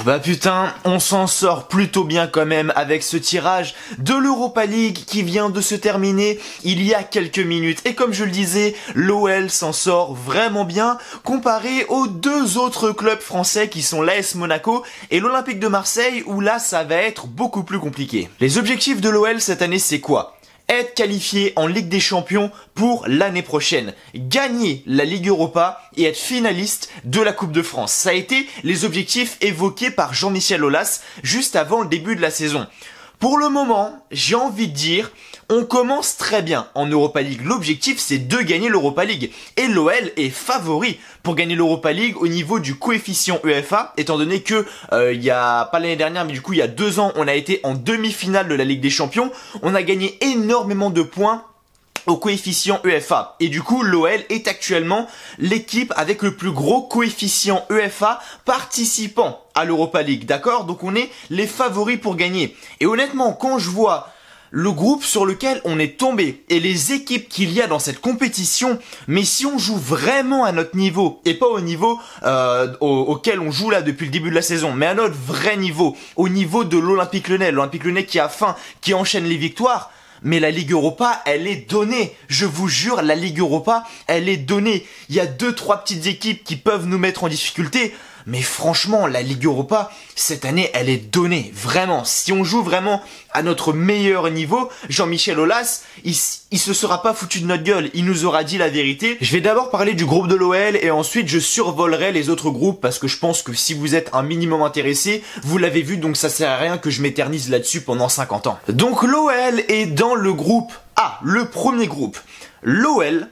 Bah putain, on s'en sort plutôt bien quand même avec ce tirage de l'Europa League qui vient de se terminer il y a quelques minutes. Et comme je le disais, l'OL s'en sort vraiment bien comparé aux deux autres clubs français qui sont l'AS Monaco et l'Olympique de Marseille où là ça va être beaucoup plus compliqué. Les objectifs de l'OL cette année c'est quoi ? Être qualifié en Ligue des Champions pour l'année prochaine, gagner la Ligue Europa et être finaliste de la Coupe de France. Ça a été les objectifs évoqués par Jean-Michel Aulas juste avant le début de la saison. Pour le moment, j'ai envie de dire, on commence très bien en Europa League. L'objectif, c'est de gagner l'Europa League. Et l'OL est favori pour gagner l'Europa League au niveau du coefficient UEFA, étant donné que il y a, pas l'année dernière, mais du coup, il y a 2 ans, on a été en demi-finale de la Ligue des Champions. On a gagné énormément de points au coefficient UEFA. Et du coup, l'OL est actuellement l'équipe avec le plus gros coefficient UEFA participant à l'Europa League. D'accord ? Donc on est les favoris pour gagner. Et honnêtement, quand je vois le groupe sur lequel on est tombé et les équipes qu'il y a dans cette compétition, mais si on joue vraiment à notre niveau et pas au niveau auquel on joue là depuis le début de la saison, mais à notre vrai niveau, au niveau de l'Olympique Lyonnais qui a faim, qui enchaîne les victoires. Mais la Ligue Europa, elle est donnée. Je vous jure, la Ligue Europa, elle est donnée. Il y a 2-3 petites équipes qui peuvent nous mettre en difficulté. Mais franchement, la Ligue Europa, cette année, elle est donnée. Vraiment. Si on joue vraiment à notre meilleur niveau, Jean-Michel Aulas, il se sera pas foutu de notre gueule. Il nous aura dit la vérité. Je vais d'abord parler du groupe de l'OL et ensuite je survolerai les autres groupes parce que je pense que si vous êtes un minimum intéressé, vous l'avez vu, donc ça sert à rien que je m'éternise là-dessus pendant 50 ans. Donc l'OL est dans le groupe A, le premier groupe. L'OL,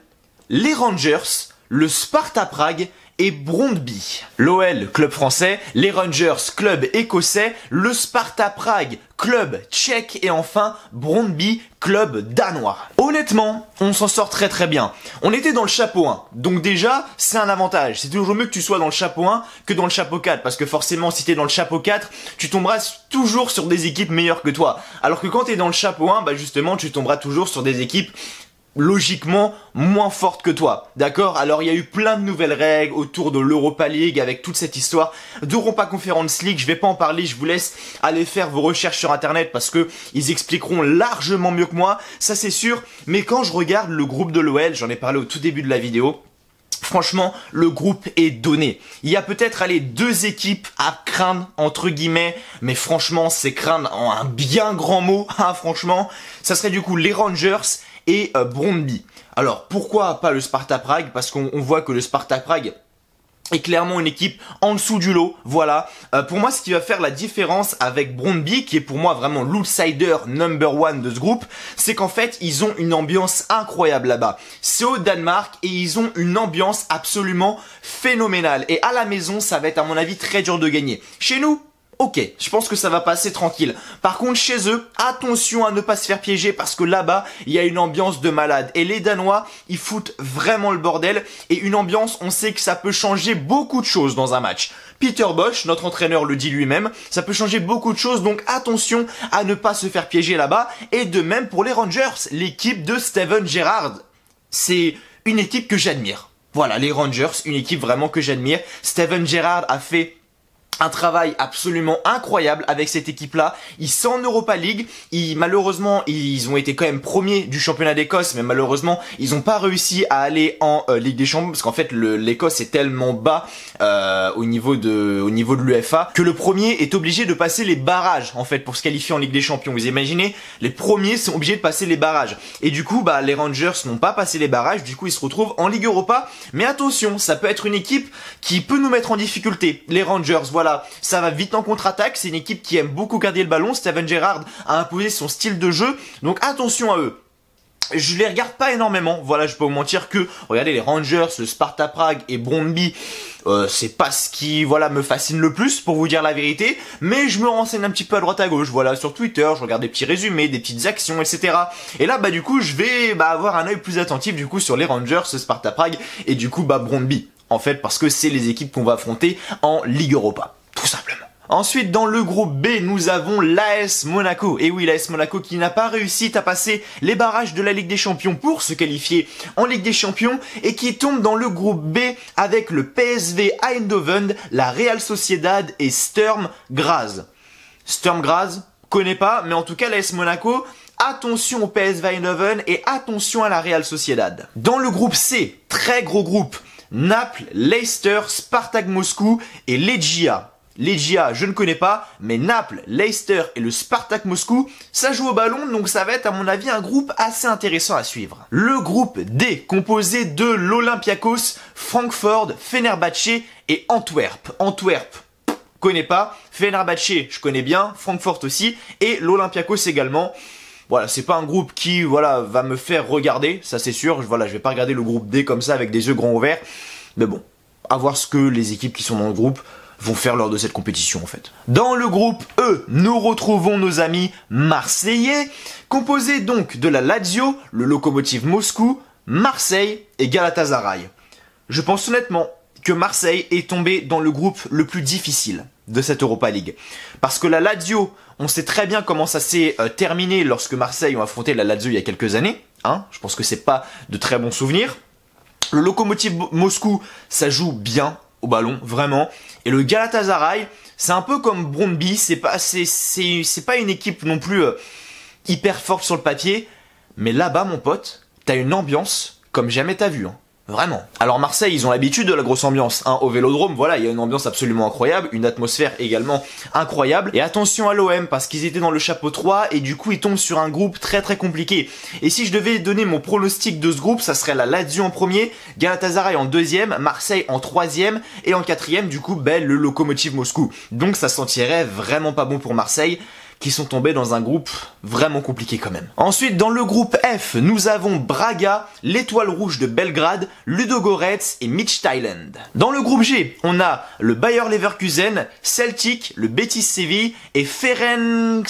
les Rangers, le Sparta Prague et Brøndby. L'OL, club français, les Rangers, club écossais, le Sparta Prague, club tchèque et enfin Brøndby, club danois. Honnêtement, on s'en sort très très bien. On était dans le chapeau 1, donc déjà, c'est un avantage. C'est toujours mieux que tu sois dans le chapeau 1 que dans le chapeau 4, parce que forcément, si t'es dans le chapeau 4, tu tomberas toujours sur des équipes meilleures que toi. Alors que quand t'es dans le chapeau 1, bah justement, tu tomberas toujours sur des équipes logiquement moins forte que toi, d'accord? Alors il y a eu plein de nouvelles règles autour de l'Europa League avec toute cette histoire d'Europa Conference League, je vais pas en parler, je vous laisse aller faire vos recherches sur internet parce que ils expliqueront largement mieux que moi, ça c'est sûr, mais quand je regarde le groupe de l'OL, j'en ai parlé au tout début de la vidéo, franchement, le groupe est donné. Il y a peut-être, 2 équipes à craindre, entre guillemets, mais franchement, c'est craindre en un bien grand mot, hein, franchement, ça serait du coup les Rangers et Brøndby. Alors, pourquoi pas le Sparta Prague? Parce qu'on voit que le Sparta Prague est clairement une équipe en dessous du lot, voilà. Pour moi, ce qui va faire la différence avec Brøndby, qui est pour moi vraiment l'outsider number 1 de ce groupe, c'est qu'en fait, ils ont une ambiance incroyable là-bas. C'est au Danemark et ils ont une ambiance absolument phénoménale. Et à la maison, ça va être à mon avis très dur de gagner. Chez nous, ok, je pense que ça va passer tranquille. Par contre, chez eux, attention à ne pas se faire piéger parce que là-bas, il y a une ambiance de malade. Et les Danois, ils foutent vraiment le bordel. Et une ambiance, on sait que ça peut changer beaucoup de choses dans un match. Peter Bosz, notre entraîneur, le dit lui-même, ça peut changer beaucoup de choses, donc attention à ne pas se faire piéger là-bas. Et de même pour les Rangers, l'équipe de Steven Gerrard. C'est une équipe que j'admire. Voilà, les Rangers, une équipe vraiment que j'admire. Steven Gerrard a fait un travail absolument incroyable avec cette équipe-là. Ils sont en Europa League. Malheureusement, ils ont été quand même premiers du championnat d'Écosse, mais malheureusement, ils n'ont pas réussi à aller en Ligue des Champions parce qu'en fait, l'Écosse est tellement bas au niveau de l'UEFA que le premier est obligé de passer les barrages en fait pour se qualifier en Ligue des Champions. Vous imaginez, les premiers sont obligés de passer les barrages. Et du coup, les Rangers n'ont pas passé les barrages. Du coup, ils se retrouvent en Ligue Europa. Mais attention, ça peut être une équipe qui peut nous mettre en difficulté. Les Rangers, voilà. Ça va vite en contre-attaque, c'est une équipe qui aime beaucoup garder le ballon, Steven Gerrard a imposé son style de jeu, donc attention à eux. Je les regarde pas énormément, voilà, je peux vous mentir que, regardez, les Rangers, le Sparta Prague et Brøndby, c'est pas ce qui, voilà, me fascine le plus, pour vous dire la vérité, mais je me renseigne un petit peu à droite à gauche, voilà, sur Twitter, je regarde des petits résumés, des petites actions, etc. Et là, du coup, je vais, avoir un œil plus attentif, du coup, sur les Rangers, le Sparta Prague, et du coup, Brøndby. En fait, parce que c'est les équipes qu'on va affronter en Ligue Europa. Tout simplement. Ensuite, dans le groupe B, nous avons l'AS Monaco. Et oui, l'AS Monaco qui n'a pas réussi à passer les barrages de la Ligue des Champions pour se qualifier en Ligue des Champions et qui tombe dans le groupe B avec le PSV Eindhoven, la Real Sociedad et Sturm Graz. Sturm Graz, connais pas, mais en tout cas l'AS Monaco, attention au PSV Eindhoven et attention à la Real Sociedad. Dans le groupe C, très gros groupe, Naples, Leicester, Spartak Moscou et Legia. Legia, je ne connais pas, mais Naples, Leicester et le Spartak Moscou, ça joue au ballon, donc ça va être à mon avis un groupe assez intéressant à suivre. Le groupe D, composé de l'Olympiakos, Francfort, Fenerbahçe et Antwerp. Antwerp, connais pas, Fenerbahçe, je connais bien, Francfort aussi, et l'Olympiakos également. Voilà, c'est pas un groupe qui, voilà, va me faire regarder, ça c'est sûr, voilà, je vais pas regarder le groupe D comme ça avec des yeux grands ouverts, mais bon, à voir ce que les équipes qui sont dans le groupe vont faire lors de cette compétition en fait. Dans le groupe E, nous retrouvons nos amis marseillais, composés donc de la Lazio, le Lokomotiv Moscou, Marseille et Galatasaray. Je pense honnêtement que Marseille est tombé dans le groupe le plus difficile de cette Europa League. Parce que la Lazio, on sait très bien comment ça s'est terminé lorsque Marseille ont affronté la Lazio il y a quelques années. Hein, je pense que c'est pas de très bons souvenirs. Le Lokomotiv Moscou, ça joue bien au ballon, vraiment. Et le Galatasaray, c'est un peu comme Brøndby, c'est pas une équipe non plus hyper forte sur le papier, mais là-bas, mon pote, t'as une ambiance comme jamais t'as vu, hein. Vraiment. Alors Marseille, ils ont l'habitude de la grosse ambiance, hein, au Vélodrome, voilà, il y a une ambiance absolument incroyable, une atmosphère également incroyable. Et attention à l'OM, parce qu'ils étaient dans le chapeau 3, et du coup ils tombent sur un groupe très très compliqué. Et si je devais donner mon pronostic de ce groupe, ça serait la Lazio en premier, Galatasaray en deuxième, Marseille en troisième, et en quatrième, du coup, le Lokomotiv Moscou. Donc ça sentirait vraiment pas bon pour Marseille, qui sont tombés dans un groupe vraiment compliqué quand même. Ensuite, dans le groupe F, nous avons Braga, l'Étoile Rouge de Belgrade, Ludogorets et Midtjylland. Dans le groupe G, on a le Bayer Leverkusen, Celtic, le Betis Séville et Ferencvaros.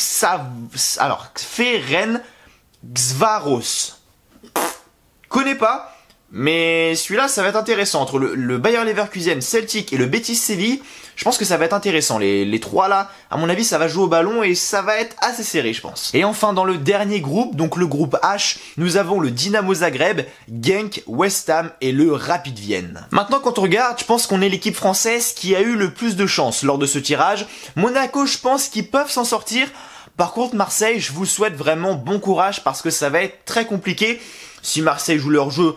Connais pas, mais celui-là, ça va être intéressant. Entre le Bayer Leverkusen, Celtic et le Betis Séville, je pense que ça va être intéressant. Les trois là, à mon avis, ça va jouer au ballon et ça va être assez serré, je pense. Et enfin, dans le dernier groupe, donc le groupe H, nous avons le Dynamo Zagreb, Genk, West Ham et le Rapid Vienne. Maintenant, quand on regarde, je pense qu'on est l'équipe française qui a eu le plus de chance lors de ce tirage. Monaco, je pense qu'ils peuvent s'en sortir. Par contre, Marseille, je vous souhaite vraiment bon courage parce que ça va être très compliqué. Si Marseille joue leur jeu,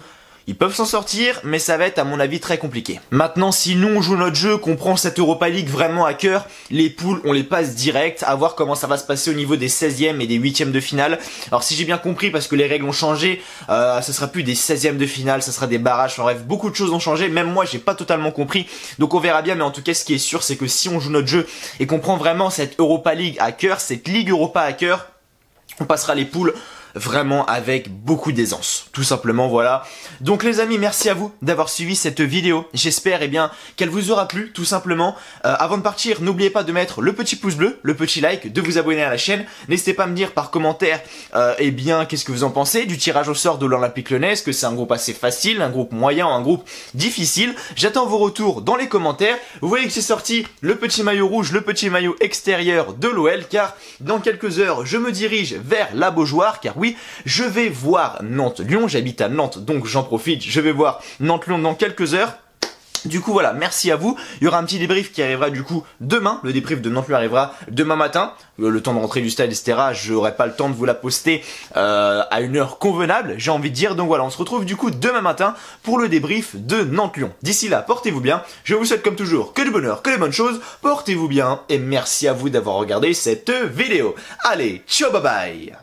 ils peuvent s'en sortir, mais ça va être à mon avis très compliqué. Maintenant, si nous on joue notre jeu, qu'on prend cette Europa League vraiment à cœur, les poules on les passe direct, à voir comment ça va se passer au niveau des 16e et des 8e de finale. Alors si j'ai bien compris, parce que les règles ont changé, ce sera plus des 16e de finale, ça sera des barrages, enfin bref, beaucoup de choses ont changé, même moi j'ai pas totalement compris, donc on verra bien, mais en tout cas ce qui est sûr c'est que si on joue notre jeu et qu'on prend vraiment cette Europa League à cœur, cette Ligue Europa à cœur, on passera les poules vraiment avec beaucoup d'aisance, tout simplement, voilà. Donc les amis, merci à vous d'avoir suivi cette vidéo, j'espère qu'elle vous aura plu, tout simplement. Avant de partir, n'oubliez pas de mettre le petit pouce bleu, le petit like, de vous abonner à la chaîne. N'hésitez pas à me dire par commentaire, qu'est-ce que vous en pensez du tirage au sort de l'Olympique Lyonnais. Est-ce que c'est un groupe assez facile, un groupe moyen, un groupe difficile? J'attends vos retours dans les commentaires. Vous voyez que j'ai sorti le petit maillot rouge, le petit maillot extérieur de l'OL, car dans quelques heures, je me dirige vers la Beaujoire, car oui, je vais voir Nantes-Lyon, j'habite à Nantes, donc j'en profite, je vais voir Nantes-Lyon dans quelques heures. Du coup voilà, merci à vous. Il y aura un petit débrief qui arrivera du coup demain. Le débrief de Nantes-Lyon arrivera demain matin. Le temps de rentrer du stade, etc. J'aurai pas le temps de vous la poster à une heure convenable, j'ai envie de dire. Donc voilà, on se retrouve du coup demain matin pour le débrief de Nantes-Lyon. D'ici là, portez-vous bien. Je vous souhaite comme toujours que du bonheur, que les bonnes choses. Portez-vous bien et merci à vous d'avoir regardé cette vidéo. Allez, ciao, bye bye.